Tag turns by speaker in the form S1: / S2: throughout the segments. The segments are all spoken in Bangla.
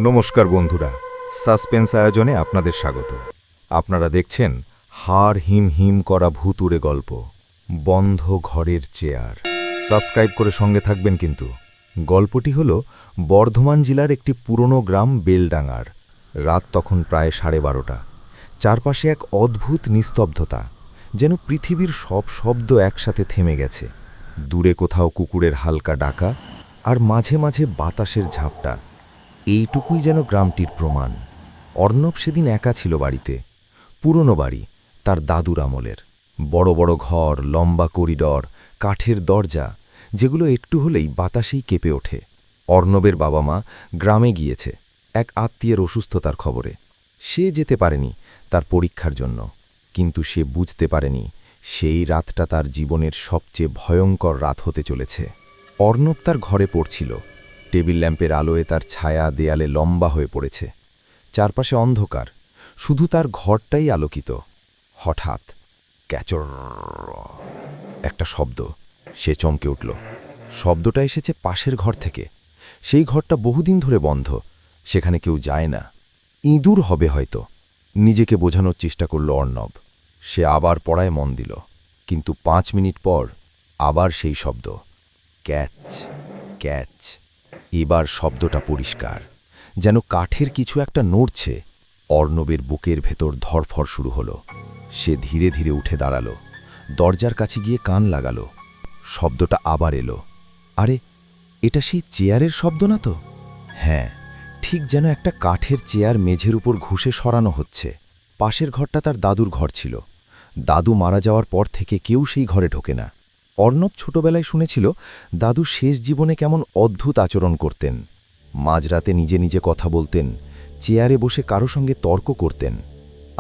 S1: নমস্কার বন্ধুরা, সাসপেন্স আয়োজনে আপনাদের স্বাগত। আপনারা দেখছেন হাড় হিম হিম করা ভূতুড়ে গল্প, বন্ধ ঘরের চেয়ার। সাবস্ক্রাইব করে সঙ্গে থাকবেন কিন্তু। গল্পটি হল বর্ধমান জেলার একটি পুরনো গ্রাম বেলডাঙ্গার। রাত তখন প্রায় 12:30। চারপাশে এক অদ্ভুত নিস্তব্ধতা, যেন পৃথিবীর সব শব্দ একসাথে থেমে গেছে। দূরে কোথাও কুকুরের হালকা ডাকা, আর মাঝে মাঝে বাতাসের ঝাপটা। এইটুকুই যেন গ্রামটির প্রমাণ। অর্ণব সেদিন একা ছিল বাড়িতে। পুরনো বাড়ি, তার দাদুর আমলের। বড় বড় ঘর, লম্বা করিডর, কাঠের দরজা, যেগুলো একটু হলেই বাতাসেই কেঁপে ওঠে। অর্ণবের বাবা মা গ্রামে গিয়েছে এক আত্মীয়ের অসুস্থতার খবরে। সে যেতে পারেনি তার পরীক্ষার জন্য, কিন্তু সে বুঝতে পারেনি সেই রাতটা তার জীবনের সবচেয়ে ভয়ঙ্কর রাত হতে চলেছে। অর্ণব তার ঘরে পড়ছিল। টেবিল ল্যাম্পের আলোয় তার ছায়া দেয়ালে লম্বা হয়ে পড়েছে। চারপাশে অন্ধকার, শুধু তার ঘরটাই আলোকিত। হঠাৎ ক্যাচর একটা শব্দ। সে চমকে উঠল। শব্দটা এসেছে পাশের ঘর থেকে। সেই ঘরটা বহুদিন ধরে বন্ধ, সেখানে কেউ যায় না। ইঁদুর হবে হয়তো, নিজেকে বোঝানোর চেষ্টা করল অর্ণব। সে আবার পড়ায় মন দিল, কিন্তু 5 মিনিট পর আবার সেই শব্দ, ক্যাচ ক্যাচ। এবার শব্দটা পরিষ্কার, যেন কাঠের কিছু একটা নড়ছে। অর্ণবের বুকের ভেতর ধরফর শুরু হলো। সে ধীরে ধীরে উঠে দাঁড়ালো, দরজার কাছে গিয়ে কান লাগালো। শব্দটা আবার এলো। আরে, এটা সেই চেয়ারের শব্দ না তো? হ্যাঁ, ঠিক যেন একটা কাঠের চেয়ার মেঝের উপর ঘুষে সরানো হচ্ছে। পাশের ঘরটা তার দাদুর ঘর ছিল। দাদু মারা যাওয়ার পর থেকে কেউ সেই ঘরে ঢোকে না। অর্ণব ছোটবেলায় শুনেছিল দাদু শেষ জীবনে কেমন অদ্ভুত আচরণ করতেন। মাঝরাতে নিজে নিজে কথা বলতেন, চেয়ারে বসে কারো সঙ্গে তর্ক করতেন।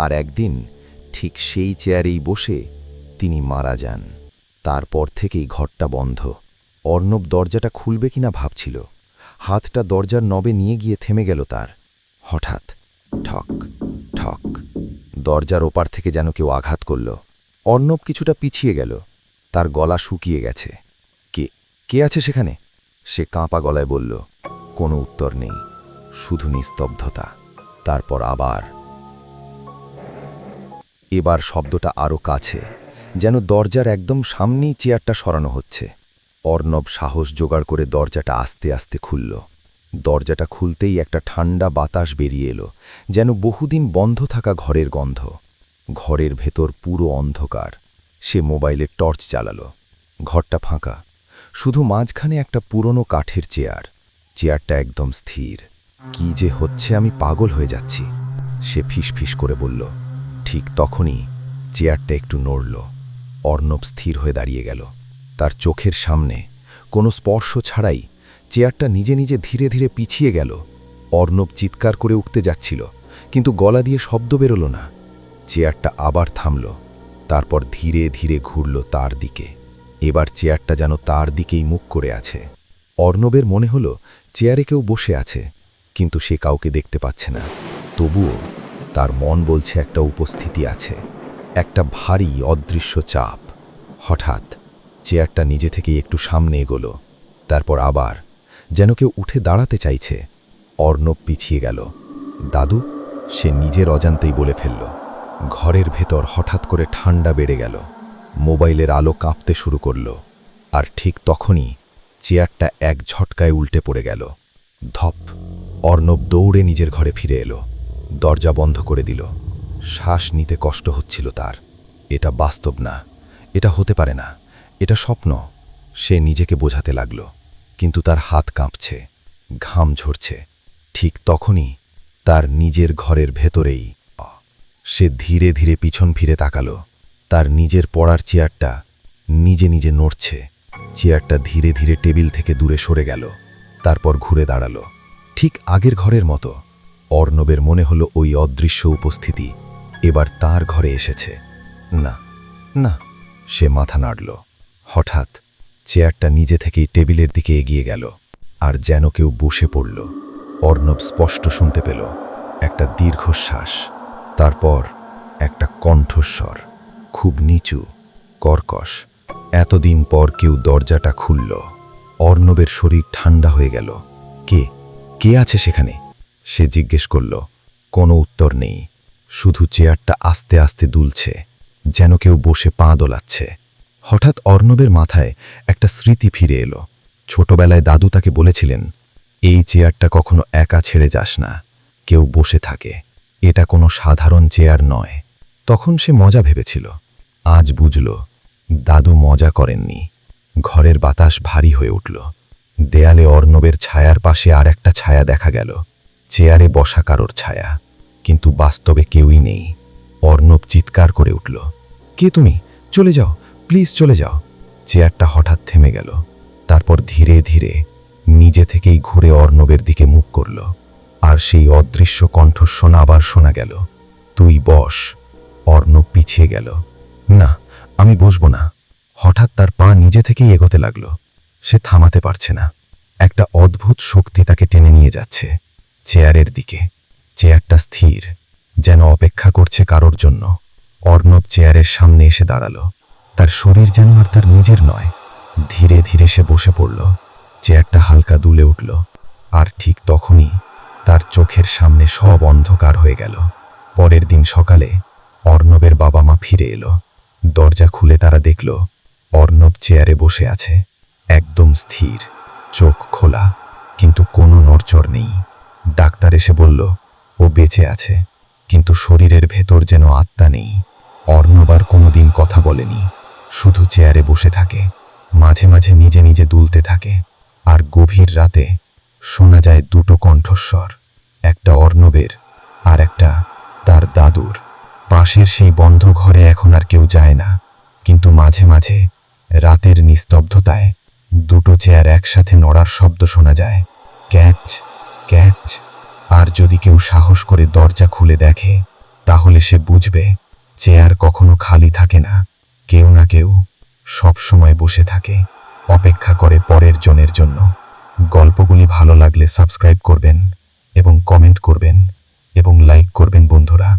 S1: আর একদিন ঠিক সেই চেয়ারেই বসে তিনি মারা যান। তারপর থেকেই ঘরটা বন্ধ। অর্ণব দরজাটা খুলবে কিনা ভাবছিল। হাতটা দরজার নবে নিয়ে গিয়ে থেমে গেল তার। হঠাৎ ঠক ঠক, দরজার ওপার থেকে যেন কেউ আঘাত করল। অর্ণব কিছুটা পিছিয়ে গেল। তার গলা শুকিয়ে গেছে। কে কে আছে সেখানে? সে কাঁপা গলায় বলল। কোনো উত্তর নেই, শুধু নিস্তব্ধতা। তারপর আবার। এবার শব্দটা আরও কাছে, যেন দরজার একদম সামনেই চেয়ারটা সরানো হচ্ছে। অর্ণব সাহস জোগাড় করে দরজাটা আস্তে আস্তে খুলল। দরজাটা খুলতেই একটা ঠান্ডা বাতাস বেরিয়ে এলো, যেন বহুদিন বন্ধ থাকা ঘরের গন্ধ। ঘরের ভেতর পুরো অন্ধকার। সে মোবাইলের টর্চ জ্বালালো। ঘরটা ফাঁকা, শুধু মাঝখানে একটা পুরনো কাঠের চেয়ার। চেয়ারটা একদম স্থির। কি যে হচ্ছে, আমি পাগল হয়ে যাচ্ছি, সে ফিসফিস করে বলল। ঠিক তখনই চেয়ারটা একটু নড়ল। অর্ণব স্থির হয়ে দাঁড়িয়ে গেল। তার চোখের সামনে কোনো স্পর্শ ছাড়াই চেয়ারটা নিজে নিজে ধীরে ধীরে পিছিয়ে গেল। অর্ণব চিৎকার করে উঠতে যাচ্ছিল, কিন্তু গলা দিয়ে শব্দ বেরোল না। চেয়ারটা আবার থামল, তারপর ধীরে ধীরে ঘুরল তার দিকে। এবার চেয়ারটা যেন তার দিকেই মুখ করে আছে। অর্ণবের মনে হলো চেয়ারে কেউ বসে আছে, কিন্তু সে কাউকে দেখতে পাচ্ছে না। তবুও তার মন বলছে একটা উপস্থিতি আছে, একটা ভারী অদৃশ্য চাপ। হঠাৎ চেয়ারটা নিজে থেকেই একটু সামনে এগোলো। তারপর আবার যেন কেউ উঠে দাঁড়াতে চাইছে। অর্ণব পিছিয়ে গেল। দাদু, সে নিজের অজান্তেই বলে ফেলল। ঘরের ভেতর হঠাৎ করে ঠান্ডা বেড়ে গেল। মোবাইলের আলো কাঁপতে শুরু করল। আর ঠিক তখনই চেয়ারটা এক ঝটকায় উল্টে পড়ে গেল। ধপ। অর্ণব দৌড়ে নিজের ঘরে ফিরে এলো। দরজা বন্ধ করে দিল। শ্বাস নিতে কষ্ট হচ্ছিল তার। এটা বাস্তব না, এটা হতে পারে না, এটা স্বপ্ন। সে নিজেকে বোঝাতে লাগল, কিন্তু তার হাত কাঁপছে, ঘাম ঝরছে। ঠিক তখনই তার নিজের ঘরের ভেতরেই সে ধীরে ধীরে পিছন ফিরে তাকালো। তার নিজের পড়ার চেয়ারটা নিজে নিজে নড়ছে। চেয়ারটা ধীরে ধীরে টেবিল থেকে দূরে সরে গেল, তারপর ঘুরে দাঁড়ালো, ঠিক আগের ঘরের মতো। অর্ণবের মনে হলো ওই অদৃশ্য উপস্থিতি এবার তার ঘরে এসেছে। না না, সে মাথা নাড়ল। হঠাৎ চেয়ারটা নিজে থেকেই টেবিলের দিকে এগিয়ে গেল, আর যেন কেউ বসে পড়ল। অর্ণব স্পষ্ট শুনতে পেল একটা দীর্ঘশ্বাস, তারপর একটা কণ্ঠস্বর, খুব নিচু, কর্কশ। এতদিন পর কেউ দরজাটা খুলল। অর্ণবের শরীর ঠান্ডা হয়ে গেল। কে কে আছে সেখানে? সে জিজ্ঞেস করল। কোনো উত্তর নেই, শুধু চেয়ারটা আস্তে আস্তে দুলছে, যেন কেউ বসে পা দোলাচ্ছে। হঠাৎ অর্ণবের মাথায় একটা স্মৃতি ফিরে এলো। ছোটবেলায় দাদু তাকে বলেছিলেন, এই চেয়ারটা কখনো একা ছেড়ে যাস না, কেউ বসে থাকে, এটা কোনো সাধারণ চেয়ার নয়। তখন সে মজা ভেবেছিল, আজ বুঝল দাদু মজা করেননি। ঘরের বাতাস ভারী হয়ে উঠল। দেয়ালে অর্ণবের ছায়ার পাশে আর একটা ছায়া দেখা গেল, চেয়ারে বসা কারোর ছায়া, কিন্তু বাস্তবে কেউই নেই। অর্ণব চিৎকার করে উঠল, কে তুমি? চলে যাও, প্লিজ চলে যাও। চেয়ারটা হঠাৎ থেমে গেল, তারপর ধীরে ধীরে নিজে থেকেই ঘুরে অর্ণবের দিকে মুখ করল। আর সেই অদৃশ্য কণ্ঠস্বর আবার শোনা গেল, তুই বস। অর্ণব পিছিয়ে গেল, না, আমি বসবো না। হঠাৎ তার পা নিজে থেকেই এগোতে লাগল। সে থামাতে পারছে না। একটা অদ্ভুত শক্তি তাকে টেনে নিয়ে যাচ্ছে চেয়ারের দিকে। চেয়ারটা স্থির, যেন অপেক্ষা করছে কারোর জন্য। অর্ণব চেয়ারের সামনে এসে দাঁড়ালো। তার শরীর যেন আর তার নিজের নয়। ধীরে ধীরে সে বসে পড়ল। চেয়ারটা হালকা দুলে উঠল, আর ঠিক তখনই তার চোখের সামনে সব অন্ধকার হয়ে গেল। পরের দিন সকালে অর্ণবের বাবা মা ফিরে এলো। দরজা খুলে তারা দেখল অর্ণব চেয়ারে বসে আছে, একদম স্থির, চোখ খোলা, কিন্তু কোনো নড়চড় নেই। ডাক্তার এসে বলল, ও বেঁচে আছে, কিন্তু শরীরের ভেতর যেন আত্মা নেই। অর্ণব আর কোনোদিন কথা বলেনি, শুধু চেয়ারে বসে থাকে, মাঝে মাঝে নিজে নিজে দুলতে থাকে। আর গভীর রাতে শোনা যায় দুটো কণ্ঠস্বর, একটা অর্ণবের আর একটা তার দাদুর। পাশের সেই বন্ধ ঘরে এখন আর কেউ যায় না, কিন্তু মাঝে মাঝে রাতের নিস্তব্ধতায় দুটো চেয়ার একসাথে নড়ার শব্দ শোনা যায়, ক্যাচ ক্যাচ। আর যদি কেউ সাহস করে দরজা খুলে দেখে, তাহলে সে বুঝবে চেয়ার কখনো খালি থাকে না, কেউ না কেউ সব সময় বসে থাকে, অপেক্ষা করে পরের জনের জন্য। গল্পগুলি ভালো লাগলে সাবস্ক্রাইব করবেন এবং কমেন্ট করবেন এবং লাইক করবেন বন্ধুরা।